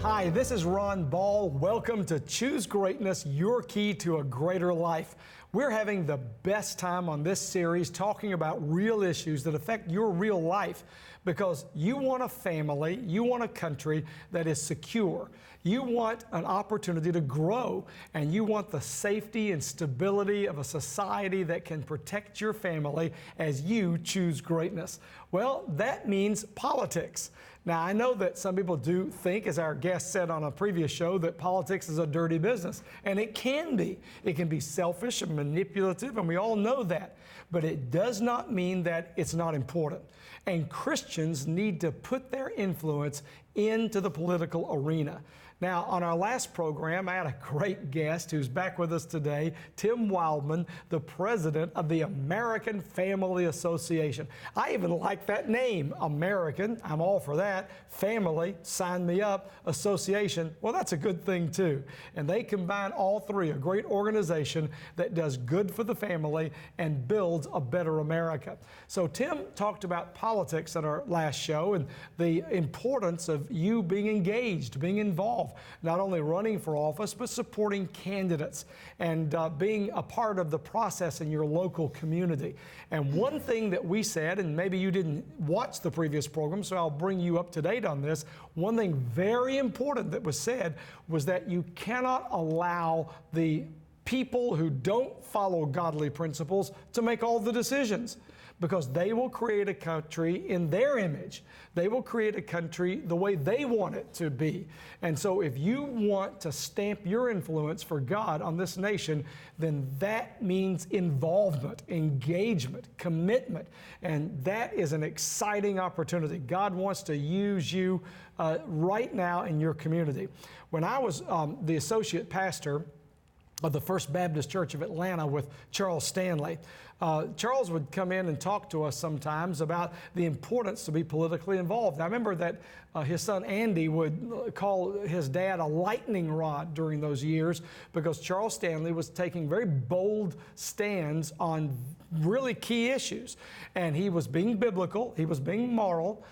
Hi, this is Ron Ball. Welcome to Choose Greatness, your key to a greater life. We're having the best time on this series talking about real issues that affect your real life because you want a family, you want a country that is secure. You want an opportunity to grow, and you want the safety and stability of a society that can protect your family as you choose greatness. Well, that means politics. Now, I know that some people do think, as our guest said on a previous show, that politics is a dirty business, and it can be. It can be selfish and manipulative, and we all know that. But it does not mean that it's not important. And Christians need to put their influence into the political arena. Now, on our last program, I had a great guest who's back with us today, Tim Wildmon, the president of the American Family Association. I even like that name, American. I'm all for that. Family, sign me up. Association, well, that's a good thing too. And they combine all three, a great organization that does good for the family and builds a better America. So Tim talked about politics at our last show and the importance of you being engaged, being involved, not only running for office, but supporting candidates and being a part of the process in your local community. And one thing that we said, and maybe you didn't watch the previous program, so I'll bring you up to date on this. One thing very important that was said was that you cannot allow the people who don't follow godly principles to make all the decisions, because they will create a country in their image. They will create a country the way they want it to be. And so if you want to stamp your influence for God on this nation, then that means involvement, engagement, commitment. And that is an exciting opportunity. God wants to use you right now in your community. When I was the associate pastor of the First Baptist Church of Atlanta with Charles Stanley, Charles would come in and talk to us sometimes about the importance to be politically involved. I remember that his son Andy would call his dad a lightning rod during those years because Charles Stanley was taking very bold stands on really key issues. And he was being biblical, he was being moral,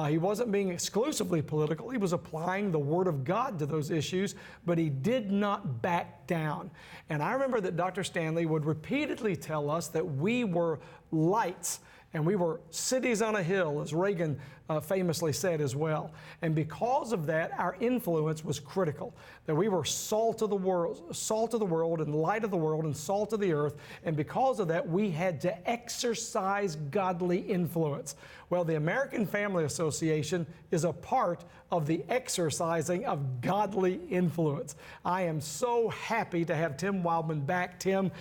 he wasn't being exclusively political. He was applying the Word of God to those issues, but he did not back down. And I remember that Dr. Stanley would repeatedly tell us that we were lights and we were cities on a hill, as Reagan famously said as well. And because of that, our influence was critical, that we were salt of the world and light of the world and salt of the earth. And because of that, we had to exercise godly influence. Well, the American Family Association is a part of the exercising of godly influence. I am so happy to have Tim Wildmon back. Tim,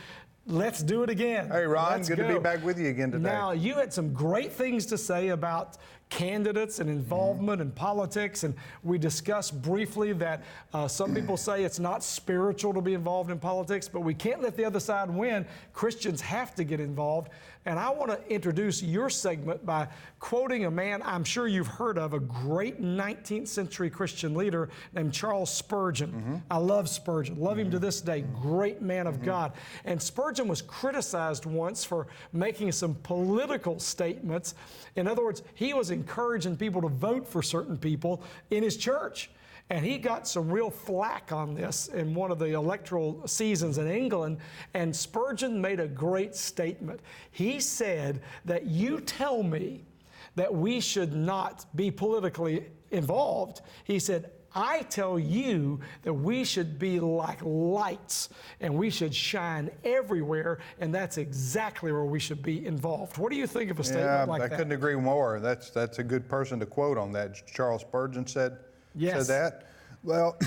let's do it again. Hey, Ron, Let's good go. to be back with you again today. Now, you had some great things to say about candidates and involvement in politics, and we discussed briefly that some people say it's not spiritual to be involved in politics, but we can't let the other side win. Christians have to get involved. And I want to introduce your segment by quoting a man I'm sure you've heard of, a great 19th century Christian leader named Charles Spurgeon. I love Spurgeon, love him to this day, great man of God. And Spurgeon was criticized once for making some political statements. In other words, he was encouraging people to vote for certain people in his church. And he got some real flack on this in one of the electoral seasons in England. And Spurgeon made a great statement. He said that you tell me that we should not be politically involved. He said, I tell you that we should be like lights and we should shine everywhere, and that's exactly where we should be involved. What do you think of a statement like that? I couldn't agree more. That's a good person to quote on that. Charles Spurgeon said that. Well,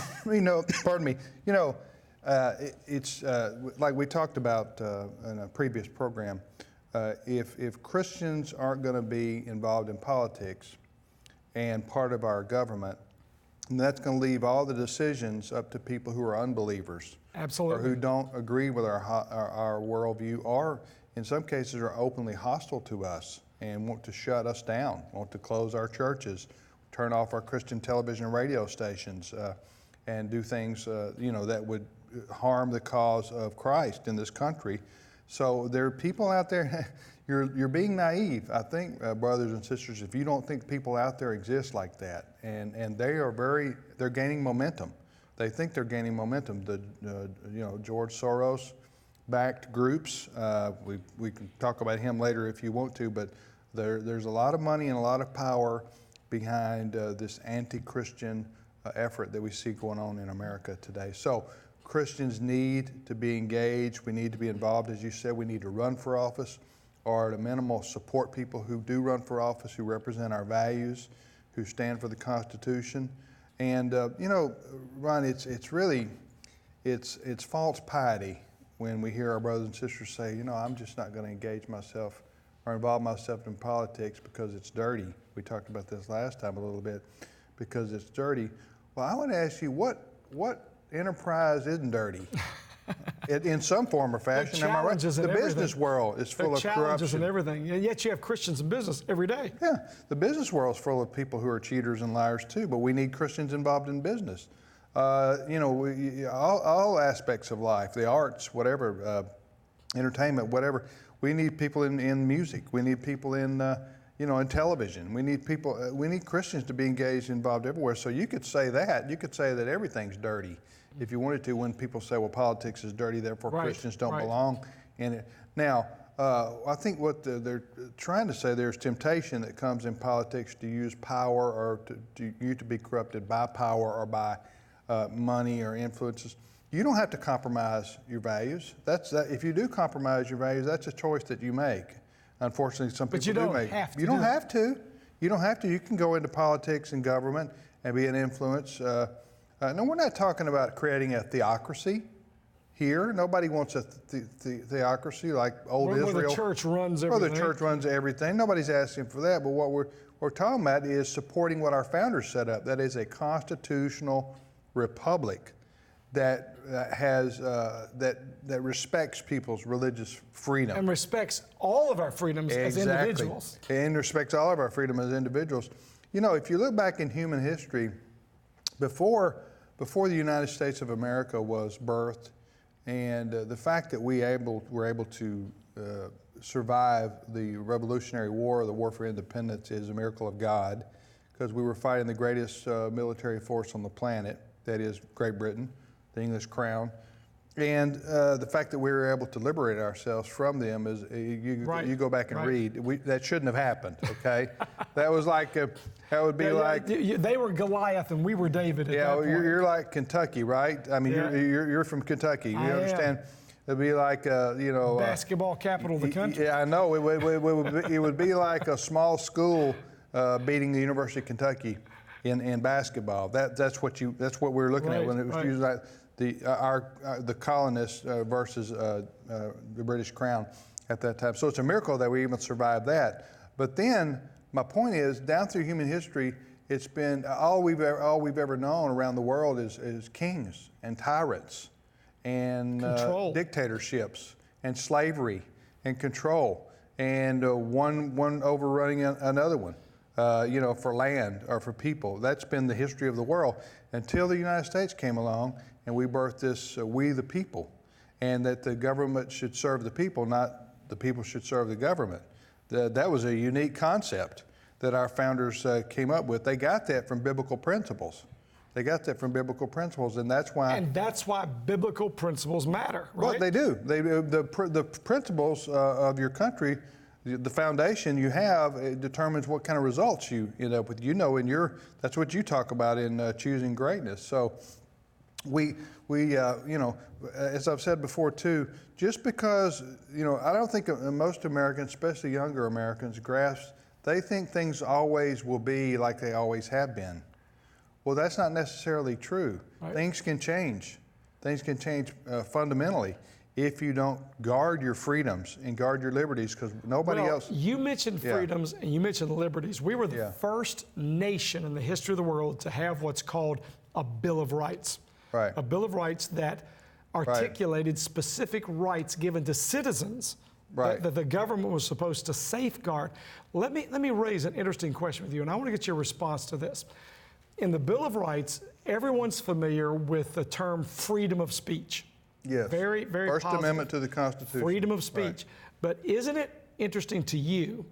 pardon me. It's like we talked about in a previous program. If Christians aren't going to be involved in politics and part of our government, and that's going to leave all the decisions up to people who are unbelievers. Absolutely. Or who don't agree with our worldview, or in some cases are openly hostile to us and want to shut us down, want to close our churches, turn off our Christian television and radio stations, and do things that would harm the cause of Christ in this country. So there are people out there, you're being naive, I think, brothers and sisters, if you don't think people out there exist like that. And they're gaining momentum. They think they're gaining momentum. George Soros backed groups, we can talk about him later if you want to, but there's a lot of money and a lot of power behind this anti-Christian effort that we see going on in America today. So Christians need to be engaged. We need to be involved. As you said, we need to run for office, or at a minimum support people who do run for office, who represent our values, who stand for the Constitution. And Ron, it's false piety when we hear our brothers and sisters say, I'm just not going to engage myself or involve myself in politics because it's dirty. We talked about this last time a little bit, because it's dirty. Well, I want to ask you, what enterprise isn't dirty? In some form or fashion, am I right? The business world is full of corruption. Challenges and everything, and yet you have Christians in business every day. Yeah, the business world is full of people who are cheaters and liars too, but we need Christians involved in business. All aspects of life, the arts, whatever, entertainment, whatever. We need people in music. We need people in television. We need Christians to be engaged, involved everywhere. So you could say that. You could say that everything's dirty if you wanted to, when people say, well, politics is dirty, therefore Christians don't belong in it. Now, I think what they're trying to say, there's temptation that comes in politics to use power, or to be corrupted by power or by money or influences. You don't have to compromise your values. If you do compromise your values, that's a choice that you make. Unfortunately, some people do make. But you don't have to. You don't have to. You can go into politics and government and be an influence. No, we're not talking about creating a theocracy here. Nobody wants a theocracy like old Israel. Where the church runs everything. Where the church runs everything. Nobody's asking for that. But what we're talking about is supporting what our founders set up. That is a constitutional republic that respects people's religious freedom. And respects all of our freedoms as individuals. And respects all of our freedom as individuals. If you look back in human history, before the United States of America was birthed, and the fact that we were able to survive the Revolutionary War, the War for Independence, is a miracle of God, because we were fighting the greatest military force on the planet, that is Great Britain, the English crown. And the fact that we were able to liberate ourselves from them is, you go back and read, that shouldn't have happened, okay? That was like, that would be like... They were Goliath and we were David at that point. You're like Kentucky, right? I mean, you're from Kentucky. You understand? It'd be like, basketball capital of the country. Yeah, I know. It would be like a small school beating the University of Kentucky in basketball. That's what we were looking at when it was used like the colonists versus the British Crown at that time. So it's a miracle that we even survived that. But then my point is, down through human history, it's been all we've ever known around the world is kings and tyrants and dictatorships and slavery and control and one overrunning another one. For land or for people. That's been the history of the world until the United States came along and we birthed this we the people, and that the government should serve the people, not the people should serve the government. That was a unique concept that our founders came up with. They got that from biblical principles. And that's why... And that's why biblical principles matter, right? Well, they do. The principles of your country, the foundation you have, it determines what kind of results you end up with. That's what you talk about in Choosing Greatness. So we as I've said before too, just because, I don't think most Americans, especially younger Americans, they think things always will be like they always have been. Well, that's not necessarily true. Right. Things can change. Things can change fundamentally if you don't guard your freedoms and guard your liberties, because nobody else... You mentioned freedoms and you mentioned liberties. We were the first nation in the history of the world to have what's called a Bill of Rights. Right. A Bill of Rights that articulated specific rights given to citizens that the government was supposed to safeguard. Let me raise an interesting question with you, and I want to get your response to this. In the Bill of Rights, everyone's familiar with the term freedom of speech. Yes. Very, very First positive. Amendment to the Constitution. Freedom of speech. Right. But isn't it interesting to you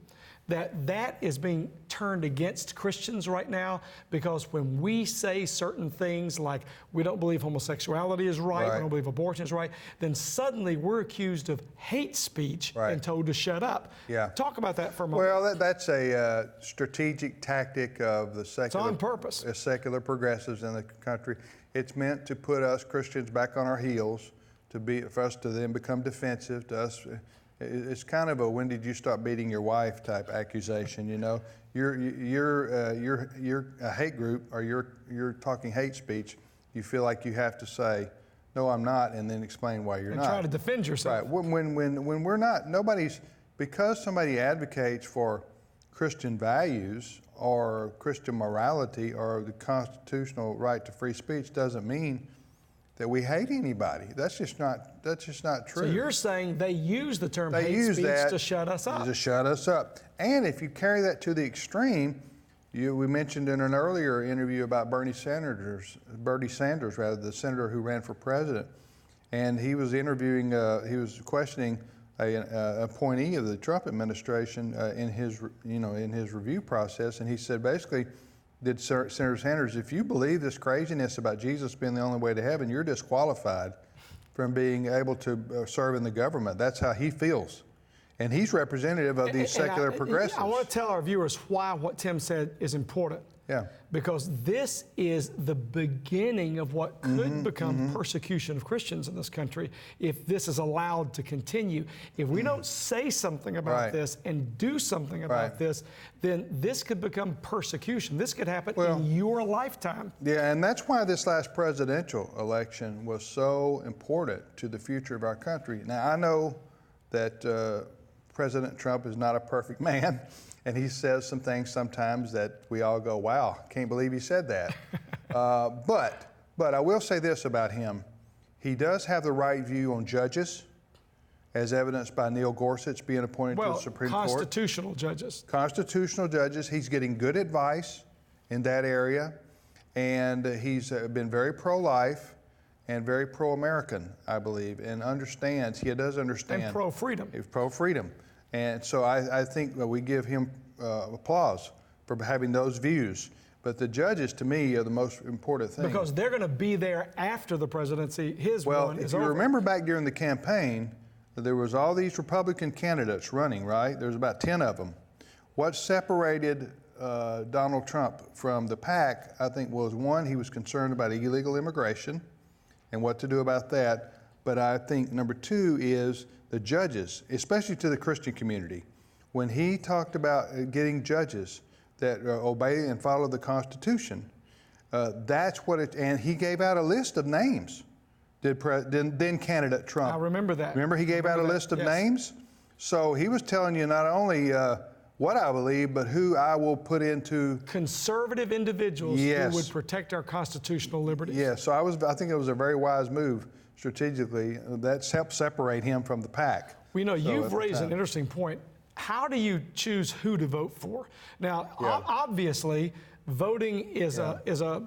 that that is being turned against Christians right now? Because when we say certain things like we don't believe homosexuality is right, we don't believe abortion is right, then suddenly we're accused of hate speech and told to shut up. Yeah. Talk about that for a moment. Well, that's a strategic tactic of the secular, it's on purpose. Secular progressives in the country. It's meant to put us Christians back on our heels, for us to then become defensive to us. It's kind of a "when did you stop beating your wife" type accusation. You know, you're a hate group, or you're talking hate speech. You feel like you have to say, "No, I'm not," and then explain why you're not. And try to defend yourself. Right. When we're not, because somebody advocates for Christian values or Christian morality or the constitutional right to free speech doesn't mean that we hate anybody. That's just not true. So you're saying they use the term hate speech to shut us up. To shut us up. And if you carry that to the extreme, we mentioned in an earlier interview about Bernie Sanders, the senator who ran for president, and he was questioning an appointee of the Trump administration in his review process, and he said basically, Senator Sanders, if you believe this craziness about Jesus being the only way to heaven, you're disqualified from being able to serve in the government. That's how he feels. And he's representative of these secular progressives. I want to tell our viewers why what Tim said is important. Yeah. Because this is the beginning of what could become persecution of Christians in this country if this is allowed to continue. If we don't say something about this and do something about this, then this could become persecution. This could happen in your lifetime. Yeah, and that's why this last presidential election was so important to the future of our country. Now, I know that President Trump is not a perfect man. And he says some things sometimes that we all go, wow, can't believe he said that. But I will say this about him. He does have the right view on judges, as evidenced by Neil Gorsuch being appointed to the Supreme Court. Constitutional judges. Constitutional judges. He's getting good advice in that area. And he's been very pro-life and very pro-American, I believe, and he does understand. And pro-freedom. He's pro-freedom. And so I think that we give him applause for having those views. But the judges, to me, are the most important thing. Because they're going to be there after the presidency. His one is over. If you remember back during the campaign, there was all these Republican candidates running, right? There's about 10 of them. What separated Donald Trump from the pack, I think, was one, he was concerned about illegal immigration and what to do about that. But I think number two is the judges, especially to the Christian community. When he talked about getting judges that obey and follow the Constitution, that's what it, and he gave out a list of names. Then candidate Trump. I remember that. Remember he gave out a list of names? So he was telling you not only what I believe, but who I will put into conservative individuals who would protect our constitutional liberties. Yeah, so I think it was a very wise move strategically. That's helped separate him from the pack. Well, you know, you've raised an interesting point. How do you choose who to vote for? Now, obviously, voting is a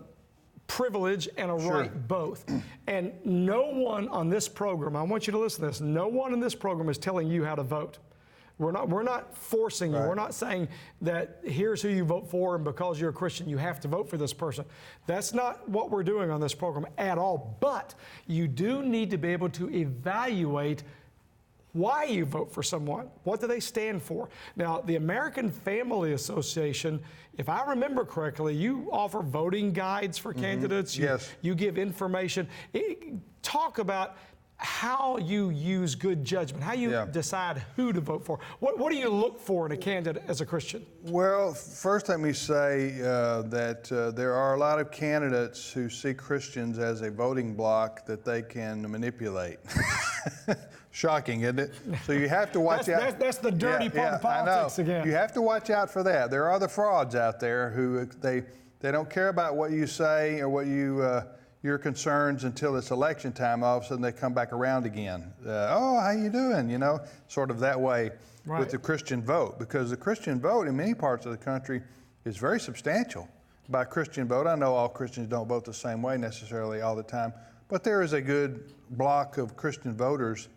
privilege and a right both. And no one on this program, I want you to listen to this, no one in this program is telling you how to vote. We're not forcing you. We're not saying that here's who you vote for, and because you're a Christian, you have to vote for this person. That's not what we're doing on this program at all. But you do need to be able to evaluate why you vote for someone. What do they stand for? Now, the American Family Association, if I remember correctly, you offer voting guides for candidates. You give information. Talk about how you use good judgment, how you decide who to vote for. What do you look for in a candidate as a Christian? Well, first let me say that there are a lot of candidates who see Christians as a voting bloc that they can manipulate. Shocking, isn't it? So you have to watch out. That's the dirty part of politics again. You have to watch out for that. There are the frauds out there who they don't care about what you say or what your concerns until it's election time. All of a sudden they come back around again. Oh, how you doing? You know, sort of that way with the Christian vote, because the Christian vote in many parts of the country is very substantial. By Christian vote, I know all Christians don't vote the same way necessarily all the time, but there is a good block of Christian voters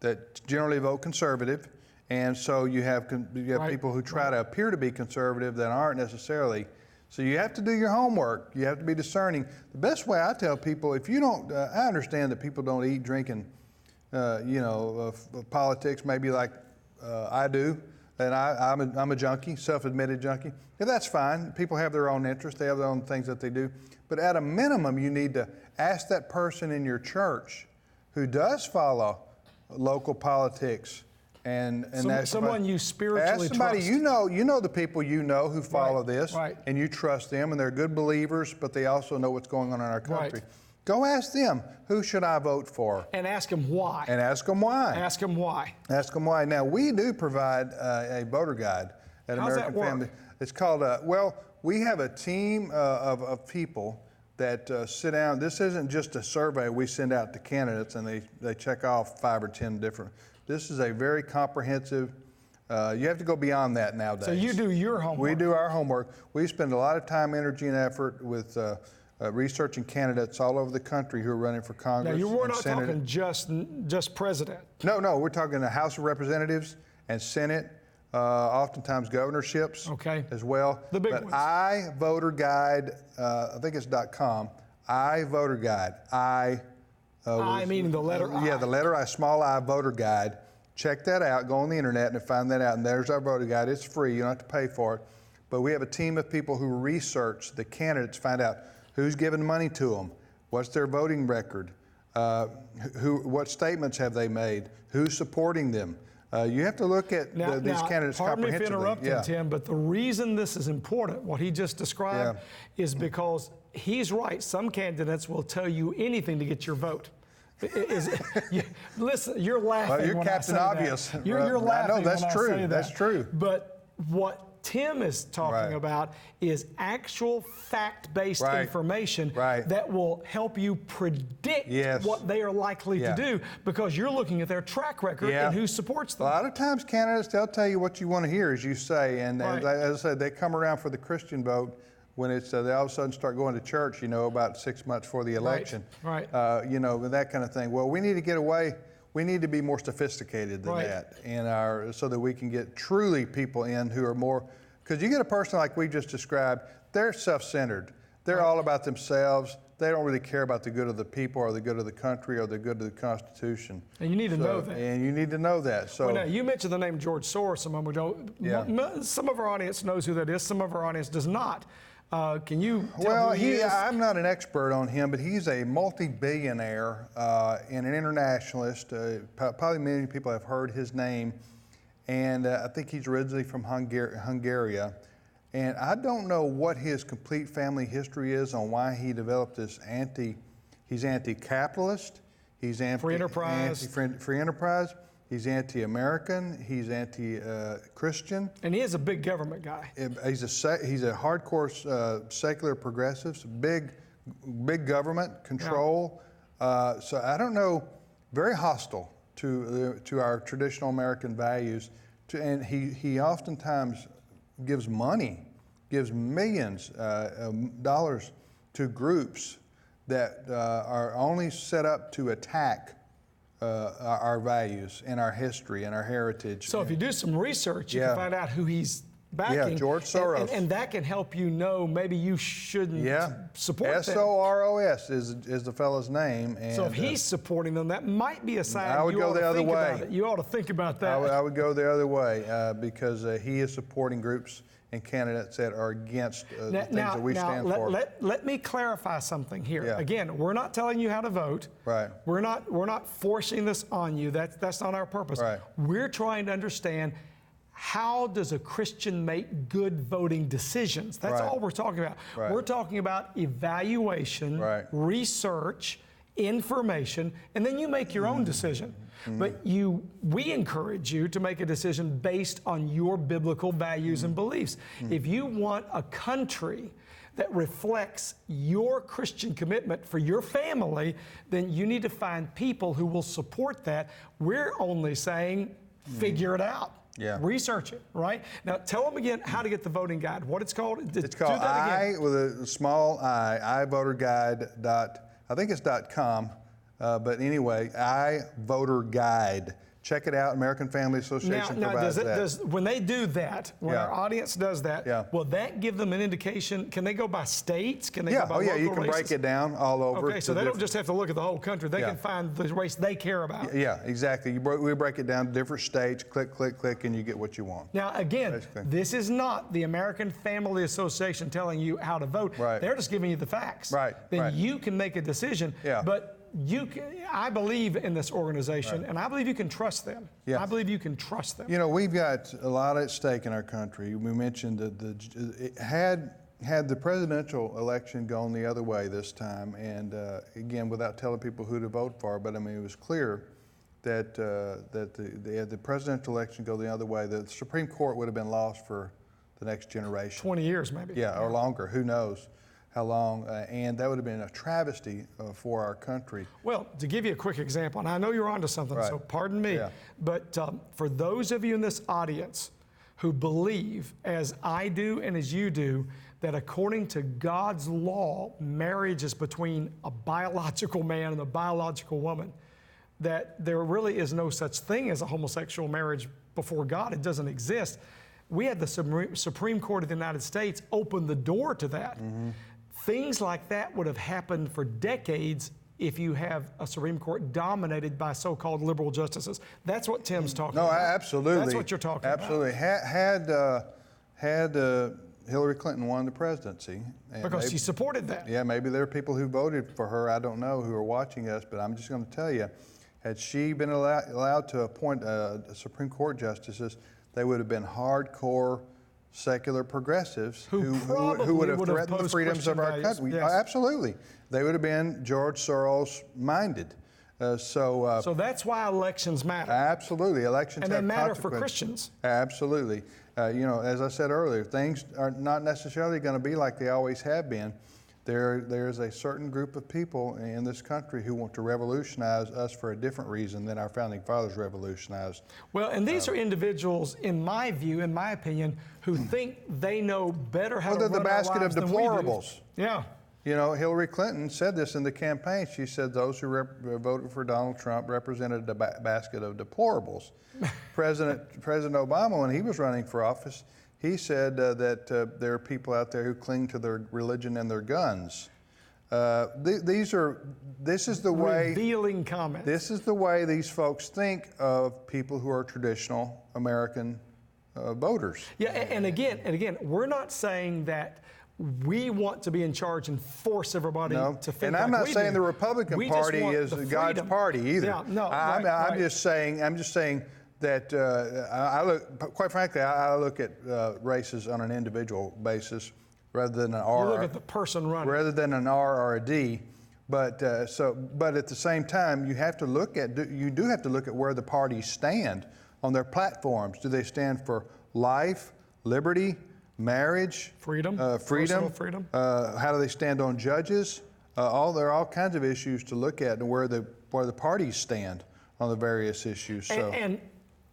that generally vote conservative. And so you have Right. people who try to appear to be conservative that aren't necessarily. So you have to do your homework. You have to be discerning. The best way I tell people, if you don't, I understand that people don't eat, drink, and politics maybe like I do, and I'm a junkie, self-admitted junkie. Yeah, that's fine. People have their own interests. They have their own things that they do. But at a minimum, you need to ask that person in your church who does follow local politics and someone you spiritually ask somebody trust. you know the people you know who follow this, right. and you trust them, and they're good believers, but they also know what's going on in our country. Right. Go ask them, who should I vote for? And ask them why. And ask them why. Ask them why. Ask them why. Now, we do provide a voter guide at How's American that work? Family. It's called, we have a team of people that sit down. This isn't just a survey we send out to candidates and they check off 5 or 10 different. This is a very comprehensive, you have to go beyond that nowadays. So you do your homework. We do our homework. We spend a lot of time, energy, and effort with researching candidates all over the country who are running for Congress. Now, we're not Senate. talking just president. No, we're talking the House of Representatives and Senate, oftentimes governorships as well. The big but ones. iVoterGuide, I think it's .com, iVoterGuide, I meaning the letter I. Yeah, the letter I, small I, voter guide. Check that out. Go on the internet and find that out. And there's our voter guide. It's free. You don't have to pay for it. But we have a team of people who research the candidates, find out who's giving money to them, what's their voting record, what statements have they made, who's supporting them. You have to look at these candidates comprehensively. Pardon me for interrupting, Tim, but the reason this is important, what he just described, is because he's right. Some candidates will tell you anything to get your vote. Listen, you're laughing. Well, you're when Captain I say Obvious. That. You're laughing. I know, that's when true. I say that. That's true. But what Tim is talking about is actual fact-based information that will help you predict what they are likely to do, because you're looking at their track record and who supports them. A lot of times candidates, they'll tell you what you want to hear, as you say, and as I said, they come around for the Christian vote when it's they all of a sudden start going to church, about 6 months before the election, that kind of thing. Well, we need to get away. We need to be more sophisticated than that, so that we can get truly people in who are more. Because you get a person like we just described, they're self-centered. They're all about themselves. They don't really care about the good of the people or the good of the country or the good of the Constitution. And you need to know that. And you need to know that. So, now, you mentioned the name George Soros a moment ago. Some of our audience knows who that is. Some of our audience does not. Can you tell who he is? I'm not an expert on him, but he's a multi-billionaire and an internationalist. Probably many people have heard his name. And I think he's originally from Hungary. And I don't know what his complete family history is on why he developed this he's anti-capitalist, he's free enterprise. Free enterprise, he's anti-American, he's anti-Christian. And he is a big government guy. He's a hardcore secular progressive, big government control. So I don't know, very hostile to our traditional American values. And he oftentimes gives millions of dollars to groups that are only set up to attack our values and our history and our heritage. So if you do some research, you can find out who he's backing. Yeah, George Soros. And that can help you know maybe you shouldn't support them. Soros is the fellow's name. And so if he's supporting them, that might be a sign I would go the other way. You ought to think about that. I would go the other way because he is supporting groups and candidates that are against the things that we stand for. Let me clarify something here. Yeah. Again, we're not telling you how to vote. Right. We're not forcing this on you. That's not our purpose. Right. We're trying to understand, how does a Christian make good voting decisions? That's all we're talking about. Right. We're talking about evaluation, research, information, and then you make your own decision. But we encourage you to make a decision based on your biblical values and beliefs. If you want a country that reflects your Christian commitment for your family, then you need to find people who will support that. We're only saying, figure it out. Yeah. Research it, right? Now, tell them again how to get the voting guide. What it's called? It's called with a small I, iVoterGuide. I think it's .com, but anyway, iVoter Guide. Check it out. American Family Association provides that. When they do that, when our audience does that, will that give them an indication? Can they go by states? Can they go by local you can races? break it down all over. Okay, so they don't just have to look at the whole country. They can find the race they care about. Yeah, exactly. We break it down to different states. Click, click, click, and you get what you want. Now, again, this is not the American Family Association telling you how to vote. Right. They're just giving you the facts. Right. Then you can make a decision. Yeah. But I believe in this organization, and I believe you can trust them. Yeah. I believe you can trust them. You know, we've got a lot at stake in our country. We mentioned that had the presidential election gone the other way this time, and again, without telling people who to vote for, but I mean, it was clear that the presidential election go the other way, the Supreme Court would have been lost for the next generation. 20 years, maybe. Yeah, or longer. Who knows how long? And that would have been a travesty for our country. Well, to give you a quick example, and I know you're onto something, so pardon me, but for those of you in this audience who believe, as I do and as you do, that according to God's law, marriage is between a biological man and a biological woman, that there really is no such thing as a homosexual marriage before God. It doesn't exist. We had the Supreme Court of the United States open the door to that. Mm-hmm. Things like that would have happened for decades if you have a Supreme Court dominated by so-called liberal justices. That's what Tim's talking about. No, absolutely. That's what you're talking absolutely. about. Had Hillary Clinton won the presidency. Because she supported that. Yeah, maybe there are people who voted for her, I don't know, who are watching us, but I'm just going to tell you, had she been allowed to appoint Supreme Court justices, they would have been hardcore secular progressives who would have threatened the freedoms of our country. Yes. Absolutely. They would have been George Soros minded. So that's why elections matter. Absolutely. Elections and have they matter consequences. for Christians. Absolutely. You know, as I said earlier, things are not necessarily going to be like they always have been. There's a certain group of people in this country who want to revolutionize us for a different reason than our founding fathers revolutionized. Well, and these are individuals, in my view, in my opinion, who think they know better how to run the basket our lives of deplorables. Yeah. You know, Hillary Clinton said this in the campaign. She said those who voted for Donald Trump represented a basket of deplorables. President Obama, when he was running for office, he said that there are people out there who cling to their religion and their guns. This is the way. Revealing comments. This is the way these folks think of people who are traditional American voters. Yeah, and again, we're not saying that we want to be in charge and force everybody to think. And I'm not saying the Republican Party is God's party either. Yeah, no, I'm just saying that quite frankly, I look at races on an individual basis rather than an R. You look at the person running. Rather than an R or a D. But at the same time, you do have to look at where the parties stand on their platforms. Do they stand for life, liberty, marriage, freedom, freedom? How do they stand on judges? There are all kinds of issues to look at and where the parties stand on the various issues. So. And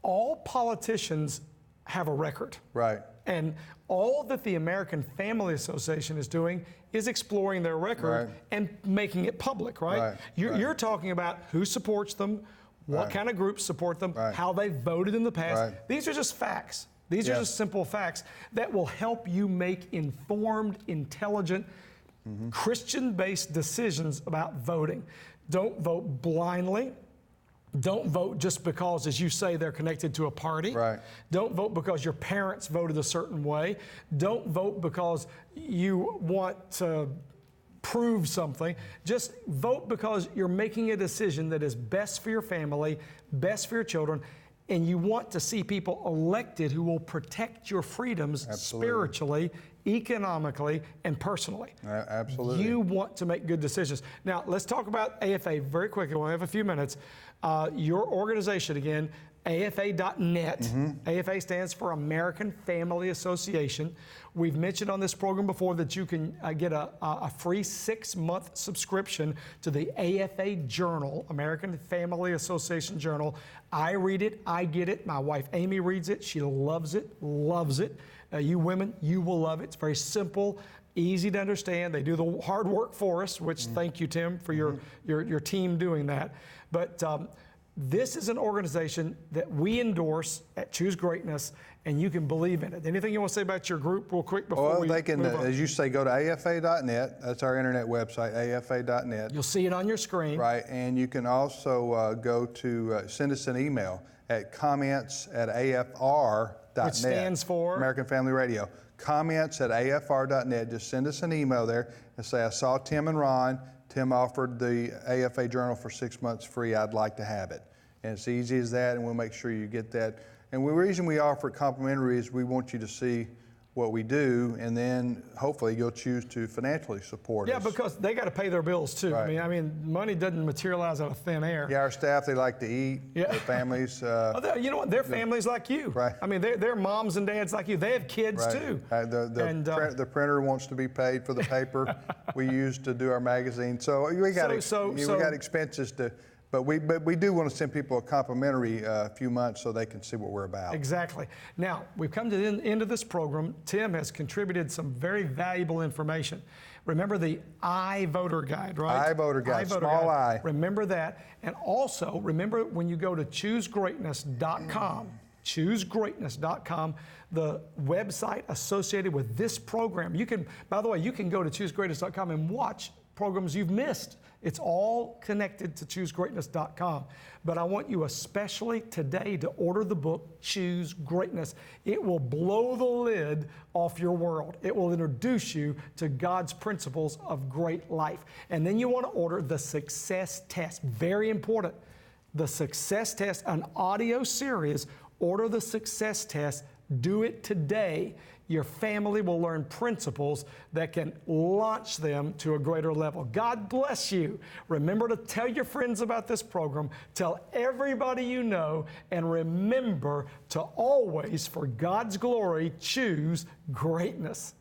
all politicians have a record. Right. And all that the American Family Association is doing is exploring their record and making it public, right? You're talking about who supports them, what kind of groups support them, how they voted in the past. These are just facts. These are just simple facts that will help you make informed, intelligent, Christian-based decisions about voting. Don't vote blindly. Don't vote just because, as you say, they're connected to a party. Right. Don't vote because your parents voted a certain way. Don't vote because you want to prove something. Just vote because you're making a decision that is best for your family, best for your children, and you want to see people elected who will protect your freedoms spiritually, economically, and personally. Absolutely. You want to make good decisions. Now, let's talk about AFA very quickly. We'll have a few minutes. Your organization, again, AFA.net. AFA stands for American Family Association. We've mentioned on this program before that you can get a free 6-month subscription to the AFA Journal, American Family Association Journal. I read it, I get it. My wife Amy reads it. She loves it, loves it. You women, you will love it. It's very simple. easy to understand. They do the hard work for us, which thank you, Tim, for your team doing that. But this is an organization that we endorse at Choose Greatness, and you can believe in it. Anything you want to say about your group real quick before we they can, move on? as you say, go to afa.net. That's our internet website, afa.net. You'll see it on your screen. Right, and you can also go to, send us an email at comments@afr.net. Which stands for? American Family Radio. Comments@afr.net. Just send us an email there and say, I saw Tim and Ron. Tim offered the AFA Journal for 6 months free. I'd like to have it. And it's easy as that, and we'll make sure you get that. And the reason we offer it complimentary is we want you to see what we do, and then hopefully you'll choose to financially support us. Yeah, because they got to pay their bills too. Right. I mean, money doesn't materialize out of thin air. Yeah, our staff, they like to eat. Yeah. Their families. You know what? Their families like you. Right. I mean, they're moms and dads like you. They have kids too. The printer wants to be paid for the paper we use to do our magazine. So we got we got expenses to. But we do want to send people a complimentary few months so they can see what we're about. Exactly. Now, we've come to the end of this program. Tim has contributed some very valuable information. Remember the iVoter Guide, right? iVoter Guide, small I. Remember that. And also, remember when you go to choosegreatness.com, choosegreatness.com, the website associated with this program. You can, by the way, you can go to choosegreatness.com and watch programs you've missed. It's all connected to choosegreatness.com. But I want you especially today to order the book, Choose Greatness. It will blow the lid off your world. It will introduce you to God's principles of great life. And then you want to order the Success Test. Very important. The Success Test, an audio series. Order the Success Test. Do it today. Your family will learn principles that can launch them to a greater level. God bless you. Remember to tell your friends about this program. Tell everybody you know. And remember to always, for God's glory, choose greatness.